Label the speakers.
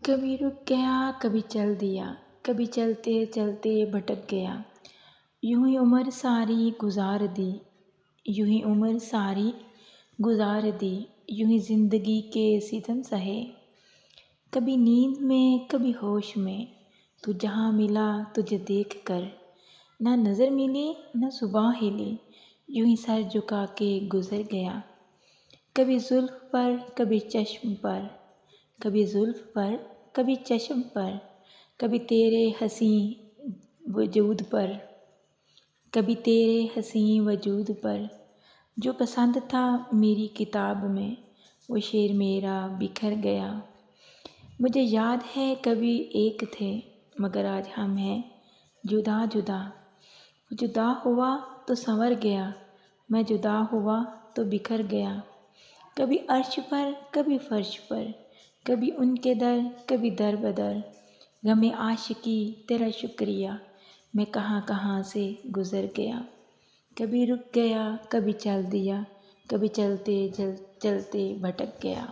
Speaker 1: कभी रुक गया कभी चल दिया, कभी चलते चलते भटक गया। यूं ही उम्र सारी गुजार दी, यूं ही उम्र सारी गुजार दी, यूं ही ज़िंदगी के सितम सहे। कभी नींद में कभी होश में, तू जहाँ मिला तुझे देख कर, ना नज़र मिली ना सुबह हिली, यूं ही सर झुका के गुज़र गया। कभी जुल्फ़ पर कभी चश्म पर, कभी जुल्फ़ पर कभी चश्म पर, कभी तेरे हँसी वजूद पर, कभी तेरे हँसी वजूद पर। जो पसंद था मेरी किताब में, वो शेर मेरा बिखर गया। मुझे याद है कभी एक थे, मगर आज हम हैं जुदा जुदा। जुदा हुआ तो संवर गया, मैं जुदा हुआ तो बिखर गया। कभी अर्श पर कभी फर्श पर, कभी उनके दर कभी दर बदर। गमे आशिकी तेरा शुक्रिया, मैं कहाँ कहाँ से गुज़र गया। कभी रुक गया कभी चल दिया, कभी चलते चलते भटक गया।